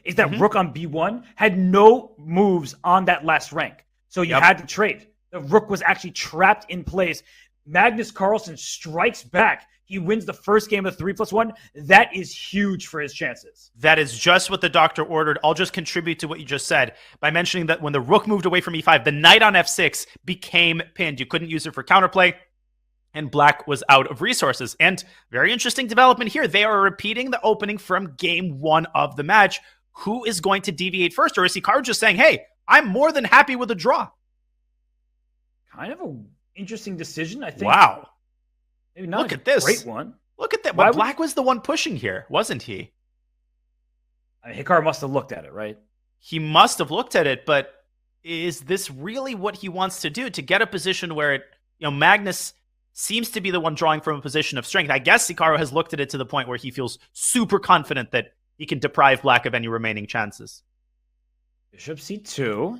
is that rook on b1 had no moves on that last rank. So you had to trade. The rook was actually trapped in place. Magnus Carlsen strikes back. He wins the first game of 3+1. That is huge for his chances. That is just what the doctor ordered. I'll just contribute to what you just said by mentioning that when the rook moved away from e5, the knight on f6 became pinned. You couldn't use it for counterplay, and black was out of resources. And very interesting development here. They are repeating the opening from game 1 of the match. Who is going to deviate first? Or is Hikaru just saying, hey, I'm more than happy with a draw? Kind of an interesting decision, I think. Wow. Maybe not Look at this. Great one. Look at that. But black was the one pushing here, wasn't he? Hikaru must have looked at it, right? He must have looked at it, but is this really what he wants to do, to get a position where Magnus seems to be the one drawing from a position of strength? I guess Hikaru has looked at it to the point where he feels super confident that he can deprive black of any remaining chances. Bishop c2.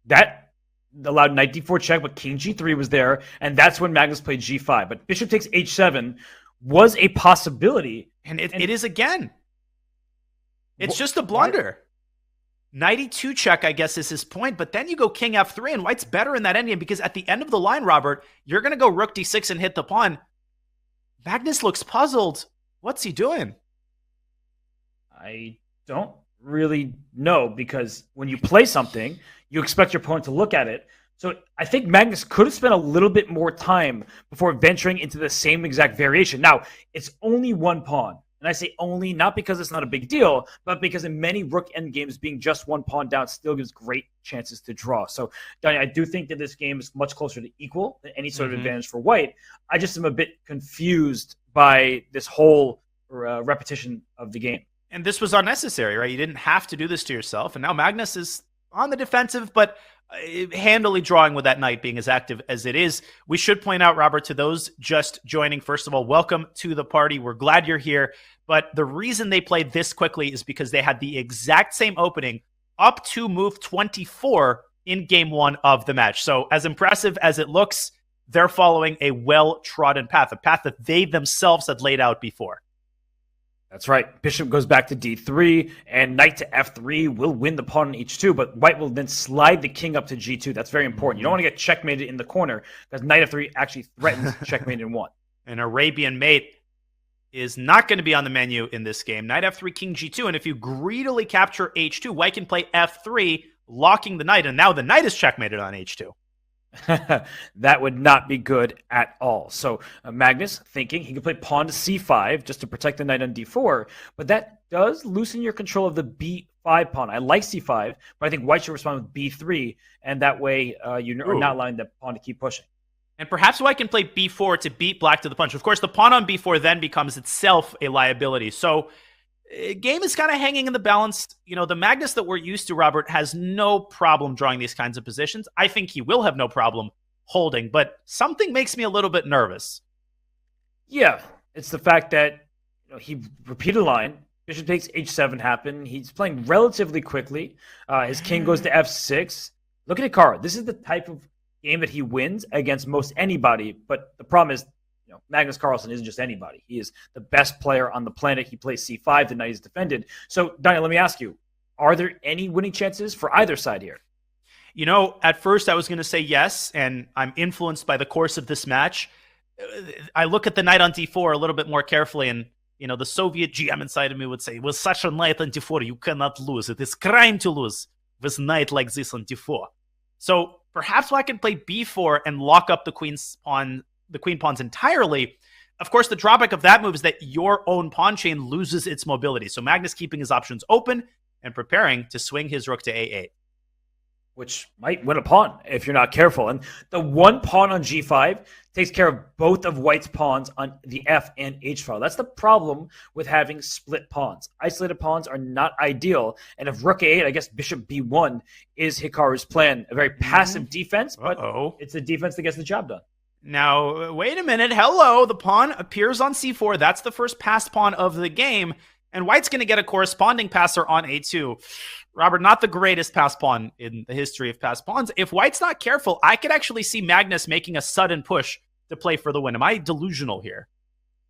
That allowed knight d4 check, but king g3 was there, and that's when Magnus played g5. But bishop takes h7 was a possibility. And it is again. It's just a blunder. Knight e2 check, I guess, is his point, but then you go king f3, and white's better in that endgame, because at the end of the line, Robert, you're going to go rook d6 and hit the pawn. Magnus looks puzzled. What's he doing? I don't really know, because when you play something, you expect your opponent to look at it. So I think Magnus could have spent a little bit more time before venturing into the same exact variation. Now, it's only one pawn. And I say only, not because it's not a big deal, but because in many rook endgames, being just one pawn down still gives great chances to draw. So, Donnie, I do think that this game is much closer to equal than any sort of advantage for white. I just am a bit confused by this whole repetition of the game. And this was unnecessary, right? You didn't have to do this to yourself. And now Magnus is on the defensive, but handily drawing with that knight being as active as it is. We should point out, Robert, to those just joining, first of all, welcome to the party. We're glad you're here. But the reason they played this quickly is because they had the exact same opening up to move 24 in game 1 of the match. So as impressive as it looks, they're following a well-trodden path, a path that they themselves had laid out before. That's right. Bishop goes back to d3, and knight to f3 will win the pawn on h2, but white will then slide the king up to g2. That's very important. You don't want to get checkmated in the corner, because knight f3 actually threatens checkmate in 1. An Arabian mate is not going to be on the menu in this game. Knight f3, king g2, and if you greedily capture h2, white can play f3, locking the knight, and now the knight is checkmated on h2. That would not be good at all. So Magnus thinking he could play pawn to c5 just to protect the knight on d4, but that does loosen your control of the b5 pawn. I like c5, but I think white should respond with b3, and that way you are not allowing the pawn to keep pushing. And perhaps white can play b4 to beat black to the punch. Of course, the pawn on b4 then becomes itself a liability. So game is kind of hanging in the balance. The Magnus that we're used to, Robert, has no problem drawing these kinds of positions. I think he will have no problem holding, but something makes me a little bit nervous. Yeah, it's the fact that he repeated a line. Bishop takes h7 happen. He's playing relatively quickly. His king goes to f6. Look at Hikaru. This is the type of game that he wins against most anybody, but the problem is Magnus Carlsen isn't just anybody. He is the best player on the planet. He plays c5. The knight is defended. So, Donnie, let me ask you, are there any winning chances for either side here? At first I was going to say yes, and I'm influenced by the course of this match. I look at the knight on d4 a little bit more carefully, and the Soviet GM inside of me would say, with such a knight on d4, you cannot lose. It is crime to lose with a knight like this on d4. So perhaps I can play b4 and lock up the queen pawns entirely. Of course, the drawback of that move is that your own pawn chain loses its mobility. So Magnus keeping his options open and preparing to swing his rook to a8. Which might win a pawn if you're not careful. And the one pawn on g5 takes care of both of white's pawns on the f and h file. That's the problem with having split pawns. Isolated pawns are not ideal. And if rook a8, I guess bishop b1 is Hikaru's plan. A very passive defense, but it's a defense that gets the job done. Now, wait a minute. Hello, the pawn appears on c4. That's the first passed pawn of the game. And white's going to get a corresponding passer on a2. Robert, not the greatest pass pawn in the history of pass pawns. If white's not careful, I could actually see Magnus making a sudden push to play for the win. Am I delusional here?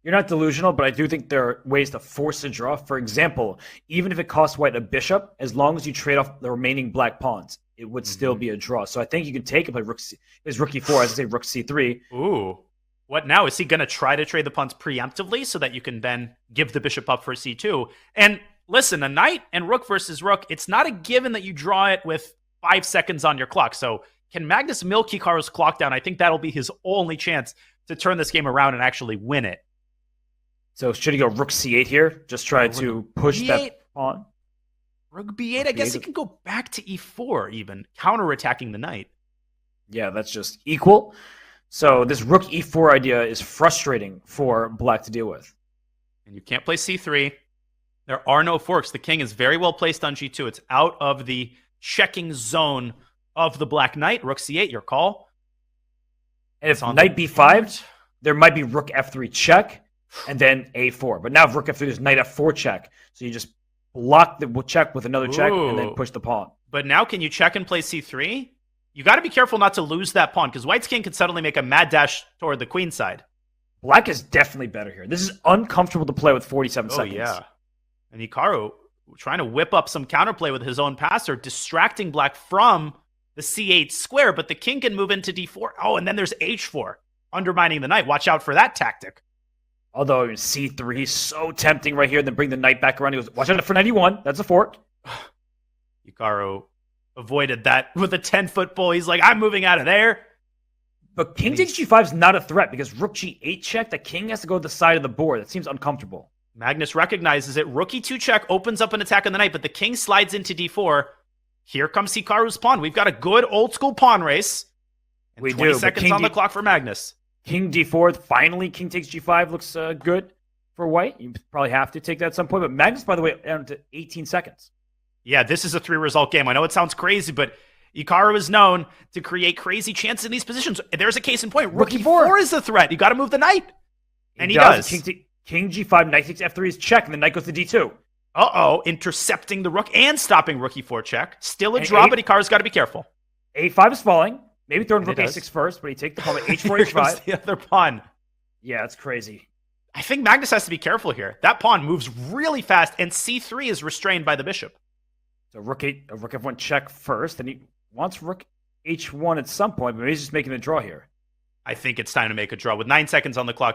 You're not delusional, but I do think there are ways to force a draw. For example, even if it costs white a bishop, as long as you trade off the remaining black pawns, it would still be a draw. So I think you can take it, play rook e4, as I say, rook c3. Ooh. What now? Is he going to try to trade the pawns preemptively so that you can then give the bishop up for c2? And listen, a knight and rook versus rook, it's not a given that you draw it with 5 seconds on your clock. So can Magnus milk Hikaru's clock down? I think that'll be his only chance to turn this game around and actually win it. So should he go rook c8 here? Just try to push that pawn? Rook b8, I guess he can go back to e4 even, counterattacking the knight. Yeah, that's just equal. So this rook e4 idea is frustrating for black to deal with. And you can't play c3. There are no forks. The king is very well placed on g2. It's out of the checking zone of the black knight. Rook c8, your call. And if knight b5, there might be rook f3 check, and then a4. But now if rook f3, there's knight f4 check. So you just block the check with another check, and then push the pawn. But now can you check and play c3? You got to be careful not to lose that pawn, because white's king can suddenly make a mad dash toward the queen side. Black is definitely better here. This is uncomfortable to play with 47 seconds. Yeah. And Hikaru trying to whip up some counterplay with his own passer, distracting black from the c8 square, but the king can move into d4. Oh, and then there's h4, undermining the knight. Watch out for that tactic. Although c3 is so tempting right here, then bring the knight back around. He goes, watch out for knight e1. That's a fork. Hikaru avoided that with a 10-foot bull. He's like, I'm moving out of there. But king takes g5 is not a threat because rook g8 check, the king has to go to the side of the board. That seems uncomfortable. Magnus recognizes it. Rook e2 check opens up an attack on the knight, but the king slides into d4. Here comes Hikaru's pawn. We've got a good old-school pawn race. And we 20 do. seconds on the clock for Magnus. King d4. Finally, king takes g5 looks good for white. You probably have to take that at some point. But Magnus, by the way, down to 18 seconds. Yeah, this is a 3-result game. I know it sounds crazy, but Hikaru is known to create crazy chances in these positions. There's a case in point. Rook e4 is the threat. You got to move the knight. And he does. King g5, knight takes f3 is check, and the knight goes to d2. Uh-oh, intercepting the rook and stopping rook e4 check. Still a draw, but Hikaru's got to be careful. a5 is falling. Maybe throwing rook a6 first, but he takes the pawn at h4, Here h5. comes the other pawn. Yeah, it's crazy. I think Magnus has to be careful here. That pawn moves really fast, and c3 is restrained by the bishop. So rook f1 check first, and he wants rook h1 at some point, but maybe he's just making a draw here. I think it's time to make a draw. With 9 seconds on the clock,